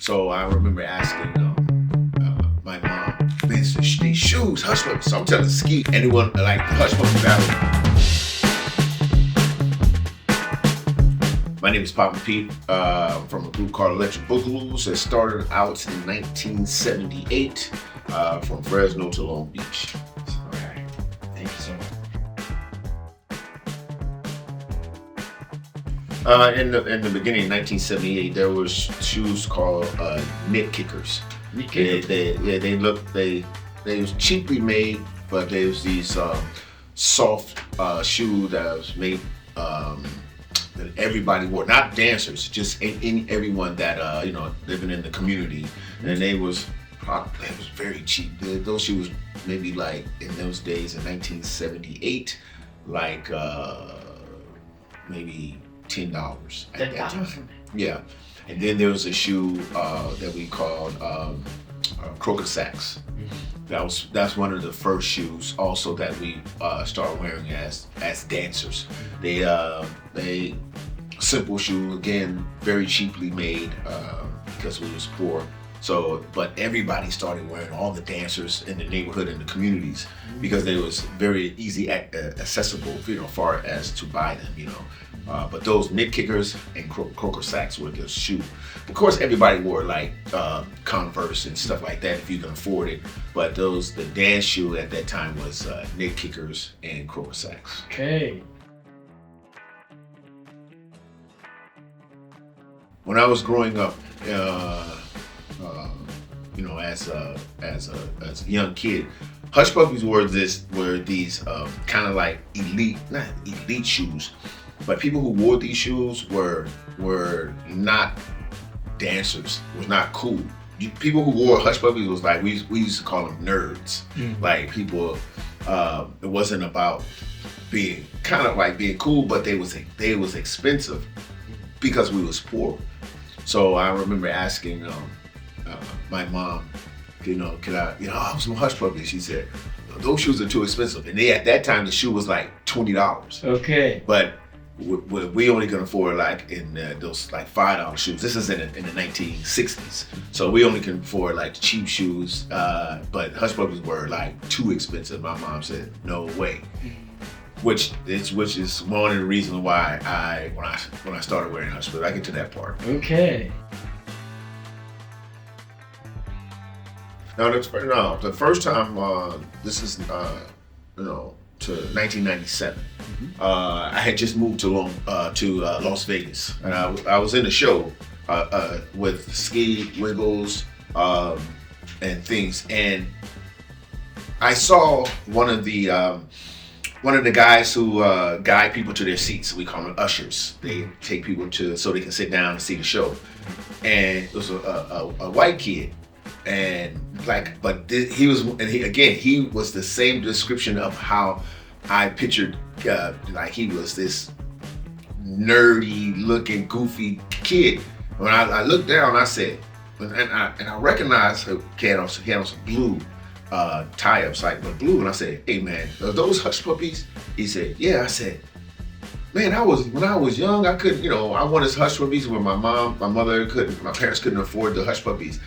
So I remember asking my mom, man, these shoes, Hush Puppies. So I'm telling Ski, anyone like the Hush Puppy battle. My name is Popin Pete. I'm from a group called Electric Boogaloo's that started out in 1978 from Fresno to Long Beach. All right. Thank you so much. In the beginning, 1978, there was shoes called knit kickers. They was cheaply made, but there was these soft shoe that was made that everybody wore, not dancers, just everyone that living in the community, and they was very cheap. Those shoes maybe like in those days in 1978, like maybe $10 at that time. Yeah. And then there was a shoe that we called Croaker Sacks. That's one of the first shoes also that we started wearing as dancers. They simple shoe, again, very cheaply made because we was poor. So, but everybody started wearing, all the dancers in the neighborhood and the communities, because they was very easy accessible, far as to buy them, But those knit kickers and Croaker Sacks were the shoe. Of course, everybody wore like Converse and stuff like that if you can afford it. But the dance shoe at that time was knit kickers and Croaker Sacks. Okay. When I was growing up, as a young kid, Hush Puppies were these kind of like not elite shoes, but people who wore these shoes were not dancers, was not cool. People who wore Hush Puppies was like, we used to call them nerds. Like people, it wasn't about being cool, but they was expensive because we was poor. So I remember asking my mom, can I have some Hush Puppies? She said, those shoes are too expensive. And at that time, the shoe was like $20. Okay. But we only can afford like in those like $5 shoes. This is in the 1960s. So we only can afford like cheap shoes. But Hush Puppies were like too expensive. My mom said, no way. Which is one of the reasons why when I started wearing Hush Puppies. I get to that part. Okay. Now the first time, this is to 1997. I had just moved to Las Vegas, and I was in a show with Ski, Wiggles, and things, and I saw one of the guys who guide people to their seats. We call them ushers. They take people so they can sit down and see the show. And it was a white kid, and he was the same description of how I pictured. Like he was this nerdy looking, goofy kid. When I looked down, I said, and I recognized he had on some blue tie-ups, like the blue, and I said, hey man, are those Hush Puppies? He said, yeah. I said, man, when I was young, I couldn't, I wanted Hush Puppies when my parents couldn't afford the Hush Puppies.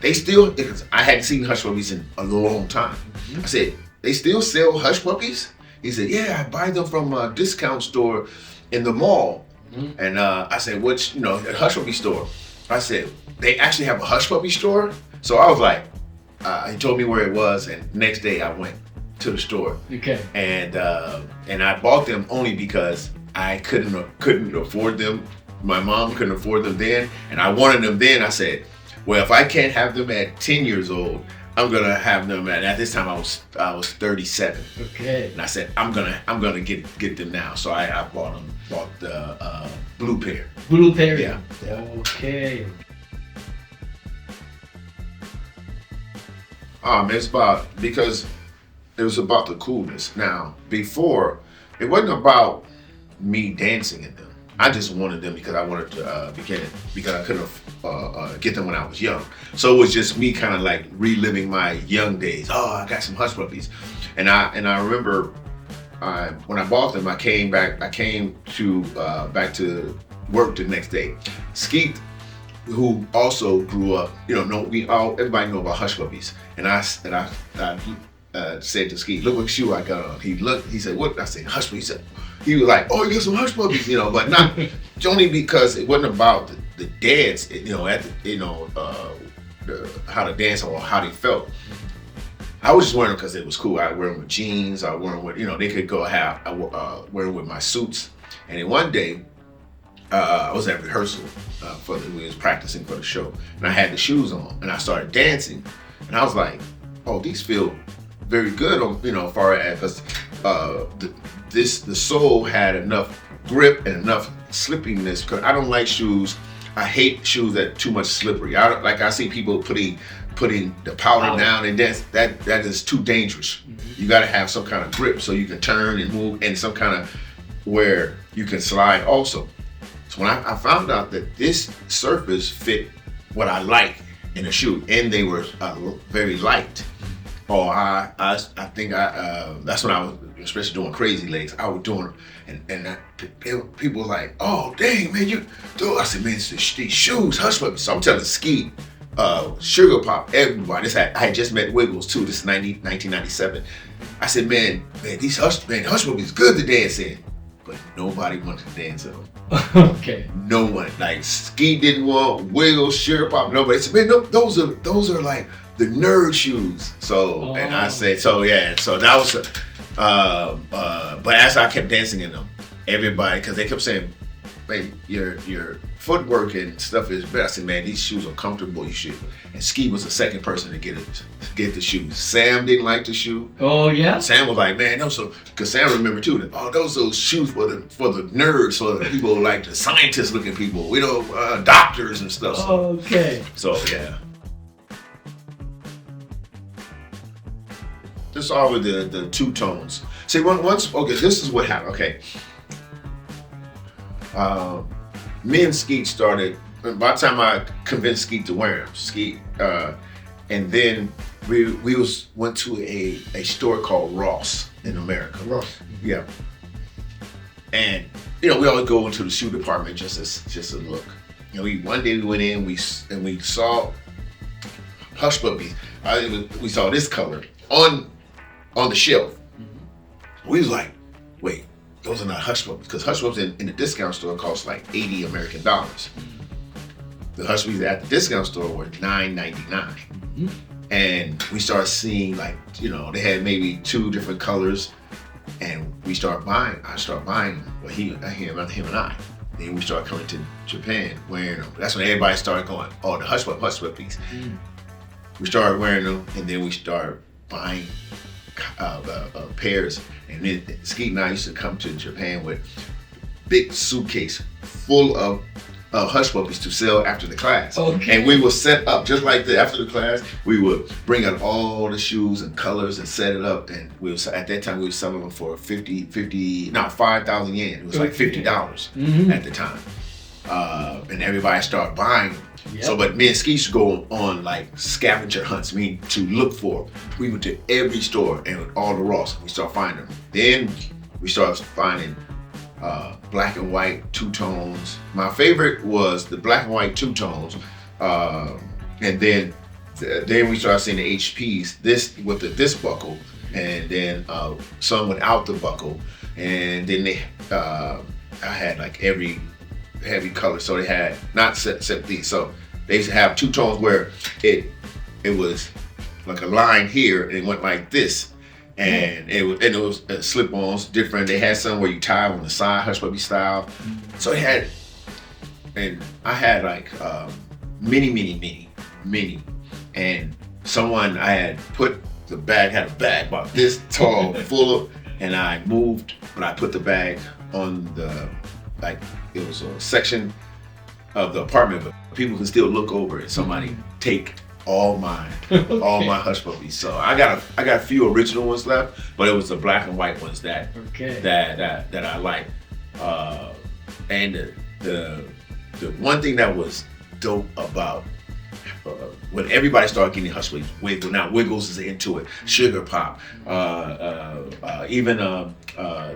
I hadn't seen Hush Puppies in a long time. I said, they still sell Hush Puppies? He said, yeah, I buy them from a discount store in the mall. And I said, which, a Hush Puppy store? I said, they actually have a Hush Puppy store? So I was like, he told me where it was, and next day I went to the store. Okay. And I bought them only because I couldn't afford them. My mom couldn't afford them then, and I wanted them then. I said, well, if I can't have them at 10 years old, I'm gonna have them at this time I was 37. Okay. And I said, I'm gonna get them now. So I bought the blue pair. Blue pair. Yeah. Okay. Because it was about the coolness. Now, before, it wasn't about me dancing in them. I just wanted them because I wanted to because I couldn't get them when I was young. So it was just me kind of like reliving my young days. Oh, I got some Hush Puppies, and I remember when I bought them, I came to work the next day. Skeet who also grew up, everybody know about Hush Puppies, and I said to Ski, look what shoe I got on. He said, what? I said, Hush Puppies. He was like, oh, you got some Hush Puppies, but not only because it wasn't about the dance, how to dance or how they felt. I was just wearing them because it was cool. I wear them with jeans. I wear them with, they could go wear them with my suits. And then one day, I was at rehearsal we was practicing for the show, and I had the shoes on, and I started dancing, and I was like, oh, these feel very good on, far as because the sole had enough grip and enough slippiness. Because I don't like shoes. I hate shoes that too much slippery. I see people putting the powder down, and that is too dangerous. Mm-hmm. You got to have some kind of grip so you can turn and move, and some kind of where you can slide also. So when I found out that this surface fit what I like in a shoe, and they were very light. Oh, I think that's when I was, especially doing crazy legs. I was doing, and people were like, "Oh, dang, man, you do." I said, "Man, it's these shoes, Hush Puppies." So I'm telling Ski, Sugar Pop, everybody. I had just met Wiggles too. This is 1997. I said, "Man, these Hush Puppies good to dance in," but nobody wanted to dance in them. Okay. No one. Like Ski didn't want, Wiggles, Sugar Pop, nobody. I said, "Man, no, those are like the nerd shoes." So and I said, so that was but as I kept dancing in them, everybody, because they kept saying, "Man, your footwork and stuff is better." I said, "Man, these shoes are comfortable, you should." And Ski was the second person to get the shoes. Sam didn't like the shoe. Oh yeah. Sam was like, "Man, those are," because Sam remembered too that, "Oh, those shoes for the nerds, for the people like the scientist looking people, doctors and stuff." So, okay. So yeah. This is all with the two tones. See, this is what happened. Okay. Me and Skeet started, by the time I convinced Skeet to wear them, and then we went to a store called Ross in America. Ross. Yeah. And we always go into the shoe department just to look. One day we went in, we saw Hush Puppies. We saw this color on the shelf. Mm-hmm. We was like, wait, those are not Hush Puppies, because Hush Puppies in the discount store cost like $80 American. The Hush Puppies at the discount store were $9.99. Mm-hmm. And we started seeing they had maybe two different colors, and I started buying them. Well, him and I. Then we started coming to Japan wearing them. That's when everybody started going, oh, the Hush Puppies. Mm. We started wearing them, and then we started buying pairs. And then Skeet and I used to come to Japan with big suitcase full of Hush Puppies to sell after the class. Okay. And we would set up just like that. After the class, we would bring out all the shoes and colors and set it up. And at that time we were selling them for 5,000 yen. It was like $50 at the time. And everybody started buying them. Yep. So, but me and Ski used to go on like scavenger hunts, to look for them. We went to every store and all the Ross. We started finding them. Then we started finding black and white two tones. My favorite was the black and white two tones, and then we started seeing the HPs. This with this buckle, and then some without the buckle, and then I had like every heavy color. So they had not except these. So they used to have two tones where it was like a line here, and it went like this. And it was slip-ons different. They had some where you tie on the side, Hush Puppy style. So it had, and I had like mini. And someone I had put the bag, had a bag about this tall, full of, and I moved, but I put the bag on it was a section of the apartment, but people can still look over it. Somebody take all my Hush Puppies. So I got a few original ones left, but it was the black and white ones that I like. And the one thing that was dope about when everybody started getting Hush Puppies, now Wiggles is into it, Sugar Pop, even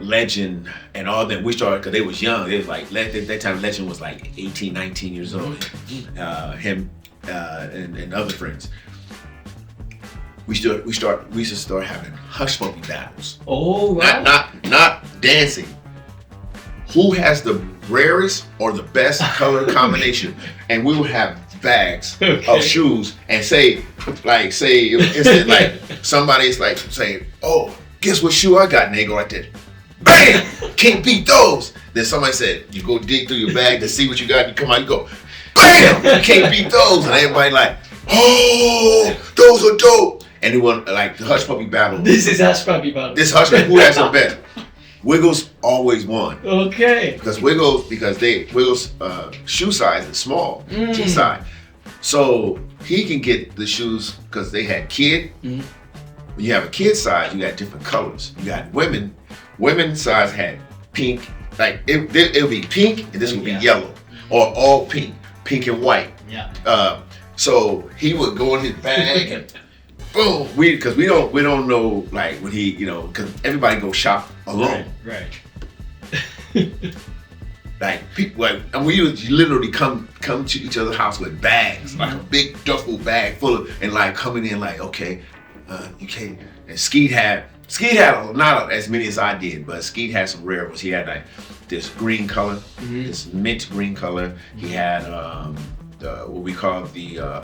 Legend and all them. We started because they was young. They was like that time. Legend was like 18, 19 years old. Him and other friends. We used to start having Hush Puppy battles. Oh, wow. Not dancing. Who has the rarest or the best color combination? And we would have bags of shoes and say like somebody's like saying, "Oh, guess what shoe I got?" And they go like that. Bam! Can't beat those. Then somebody said, you go dig through your bag to see what you got. You come out, you go, bam! Can't beat those. And everybody like, oh, those are dope. And it was like the Hush Puppy battle. This is Hush Puppy battle. This Hush Puppy, who has the best? Wiggles always won. Okay. Because Wiggles shoe size is small, G size. So he can get the shoes because they had kid. When you have a kid size, you got different colors. You got women. Women's size had pink. Like it would be pink and this would be yellow, or all pink and white. Yeah. So he would go in his bag and boom. Because we don't know like when he because everybody go shop alone. Right. Like people, and we would literally come to each other's house with bags, like a big duffel bag full of, and like coming in like, okay, you can't. And Skeet had not as many as I did, but Skeet had some rare ones. He had like this green color, this mint green color. He had what we call the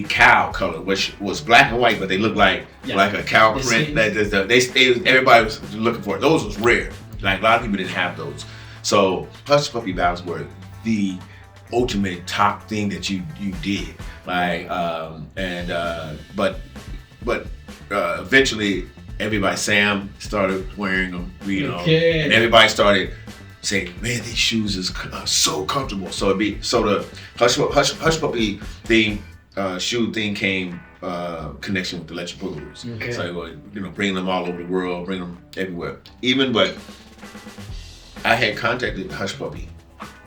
cow color, which was black and white, but they looked like a cow print. Everybody was looking for it. Those was rare. Like a lot of people didn't have those. So Hush Puppy battles were the ultimate top thing that you did. Like but eventually everybody, Sam started wearing them, and everybody started saying, "Man, these shoes is so comfortable." So the Hush Puppy thing, shoe thing came connection with the Electric Boogaloo. Okay. So bringing them all over the world, bringing them everywhere. But I had contacted Hush Puppy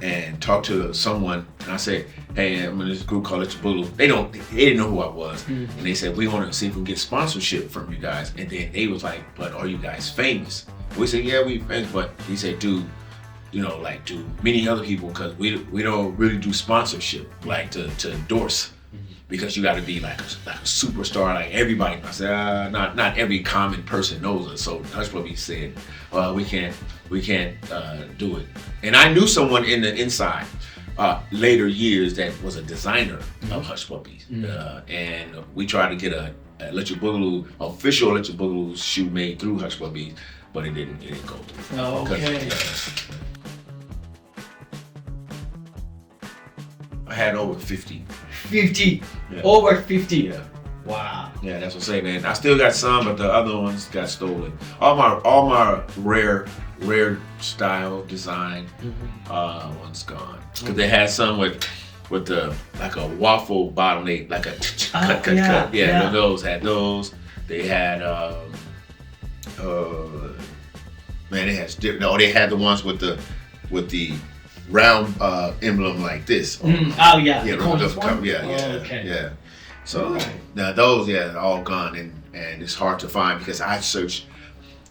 and talked to someone, and I said, "Hey, I'm in this group called Electric Boogaloo." They didn't know who I was, and they said, "We want to see if we can get sponsorship from you guys." And then they was like, "But are you guys famous?" We said, "Yeah, we famous." But he said, "Do many other people, because we don't really do sponsorship like to endorse." Because you got to be like a superstar, like everybody. I said, not every common person knows us. So Hush Puppy said, "Well, we can't do it." And I knew someone in the inside later years that was a designer of Hush Puppies, and we tried to get a Electric Boogaloo, official Electric Boogaloo shoe made through Hush Puppies, but it didn't go through. Oh, okay. I had over 50. 50. Yeah. Over 50. Yeah. Wow. Yeah, that's what I'm saying, man. I still got some, but the other ones got stolen. All my rare style design ones gone. Because they had some with the like a waffle bottom, they like a cut. Yeah, those had those. They had they had the ones with the round emblem like this. Yeah. So now those, all gone, and it's hard to find because I searched.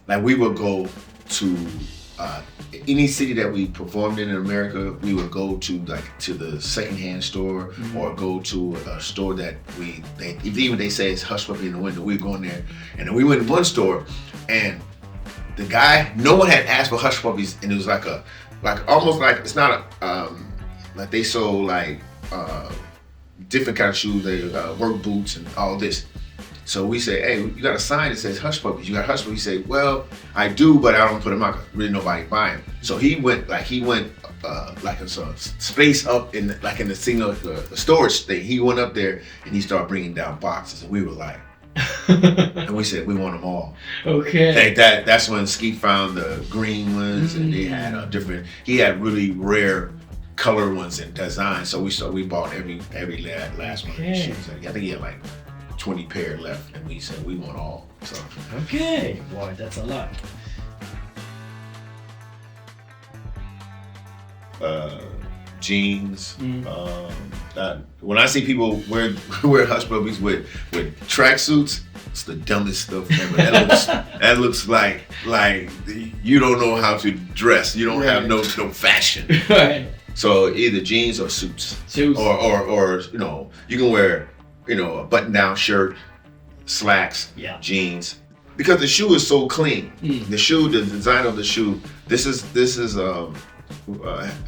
Like we would go to any city that we performed in America, we would go to the secondhand store or go to a store that they say it's Hush Puppy in the window. We'd go in there, and then we went to one store, and the guy, no one had asked for Hush Puppies, and it was like almost like it's not like they sold like different kind of shoes, they work boots and all this. So we say, "Hey, you got a sign that says Hush Puppies? You got Hush Puppies?" He said, "Well, I do, but I don't put them out. Really, nobody buy them." So he went like a space up in the single storage thing. He went up there and he started bringing down boxes, and we were like, and we said we want them all. Okay. That's when Skeet found the green ones, and they had he had really rare color ones and designs. So we bought every last one of the shoes. I think he had like 20 pair left, and we said we want all. So okay, boy, that's a lot. jeans. When I see people wear Hush Puppies with tracksuits, it's the dumbest stuff ever. That looks like you don't know how to dress. You don't have no fashion. Right. So either jeans or suits. Or you can wear a button-down shirt, slacks, jeans, because the shoe is so clean. The design of the shoe. This is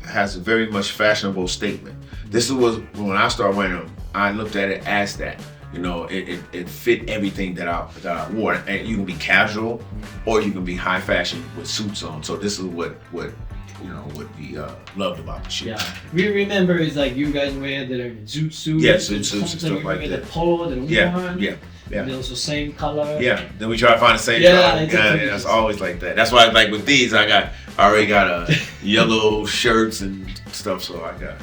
has a very much fashionable statement. This was when I started wearing them. I looked at it as that. It fit everything that I wore. And you can be casual, or you can be high fashion with suits on. So this is what we loved about the shoe. Yeah, we remember it's like you guys wear the zoot suits. Yeah, zoot suits and stuff like that. The polo, the one. Yeah. And also same color. Yeah. Then we try to find the same color. Yeah, it's always like that. That's why, like with these, I already got a yellow shirts and stuff. So I got.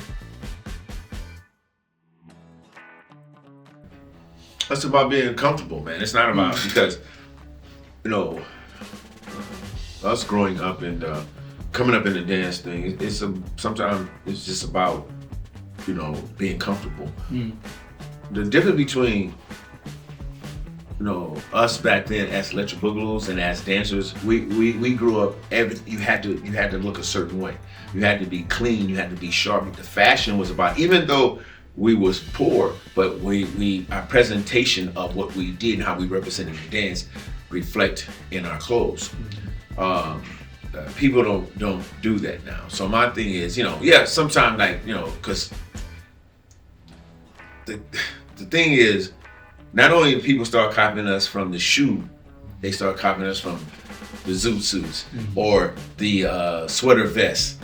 That's about being comfortable, man. It's not about because, us growing up and coming up in the dance thing. Sometimes it's just about, being comfortable. The difference between, us back then as electric boogaloo and as dancers, we grew up. You had to look a certain way. You had to be clean. You had to be sharp. The fashion was about, even though we was poor, but our presentation of what we did and how we represented the dance reflect in our clothes. People don't do that now. So my thing is, sometimes because the thing is, not only do people start copying us from the shoe, they start copying us from the zoot suits or the sweater vests.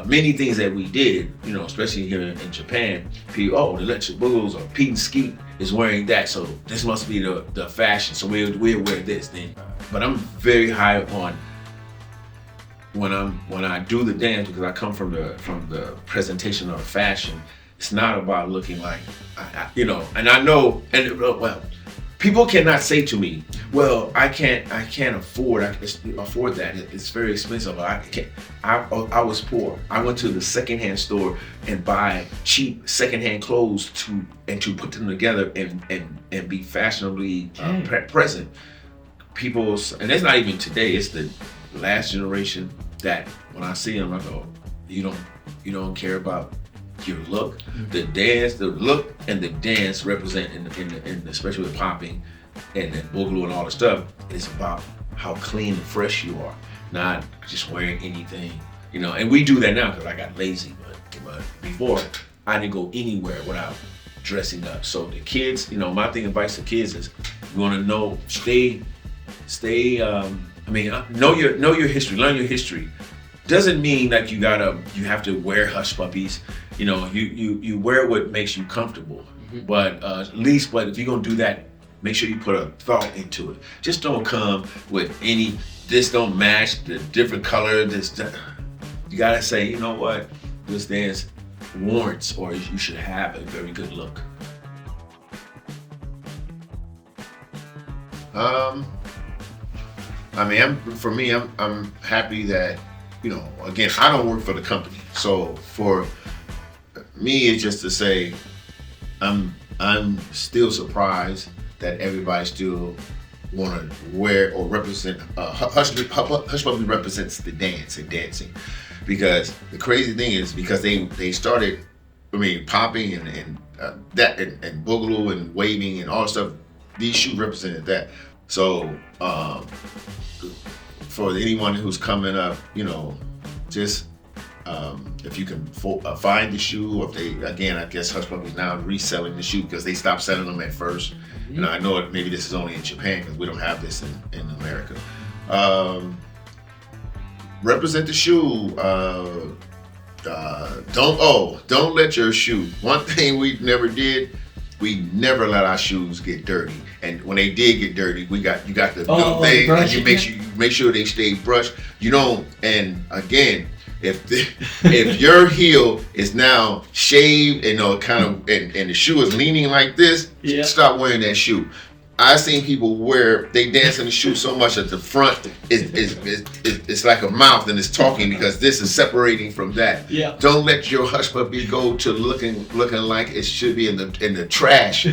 Many things that we did, especially here in Japan, people, the electric boogaloo or Pete and Skeet is wearing that, so this must be the fashion. So we'll wear this then. But I'm very high on when I do the dance, because I come from the presentation of fashion. It's not about looking like, and I know, people cannot say to me, well, I can't afford that. It's very expensive. I was poor. I went to the secondhand store and buy cheap secondhand clothes to put them together and be fashionably present. And it's not even today. It's the last generation that when I see them, I go, you don't care about your look. The look and the dance represent in especially with popping and then boogaloo and all the stuff. It's about how clean and fresh you are, not just wearing anything. And we do that now because I got lazy. But before, I didn't go anywhere without dressing up. So the kids, my advice to kids is, you want to know, know your history, learn your history. Doesn't mean that you have to wear Hush Puppies. You wear what makes you comfortable. But at least, if you're gonna do that, make sure you put a thought into it. Just don't come with this don't match the different color. You gotta say, you know what, this dance warrants, or you should have a very good look. I'm happy that, again, I don't work for the company. So for me, it's just to say, I'm still surprised that everybody still want to wear or represent. Hush Puppy represents the dance and dancing, because the crazy thing is, because they started, popping and boogaloo and waving and all that stuff. These shoes represented that. So for anyone who's coming up, just if you can find the shoe, or if they, again, I guess Hush Puppies now reselling the shoe because they stopped selling them at first. And I know maybe this is only in Japan because we don't have this in America. Represent the shoe. Don't let your shoe. One thing we never did, we never let our shoes get dirty. And when they did get dirty, you got the thing, and you make sure they stay brushed. You don't. And again, if your heel is now shaved and and the shoe is leaning like this, stop wearing that shoe. I've seen people they dance in the shoe so much that the front it's like a mouth and it's talking because this is separating from that. Yeah. Don't let your hush puppy go to looking like it should be in the trash.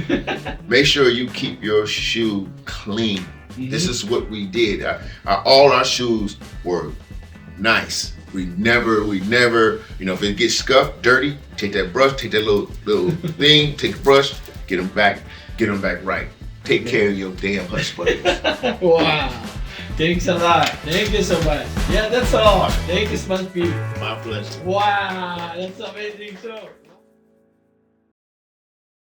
Make sure you keep your shoe clean. Mm-hmm. This is what we did. All our shoes were nice. We never, if it gets scuffed, dirty, take that brush, take that little thing, take a brush, get them back right. Take care of your damn hush puppies. Wow. Thanks a lot. Thank you so much. Yeah, that's all. Thank you, Sponge Pete. My pleasure. Wow, that's amazing too.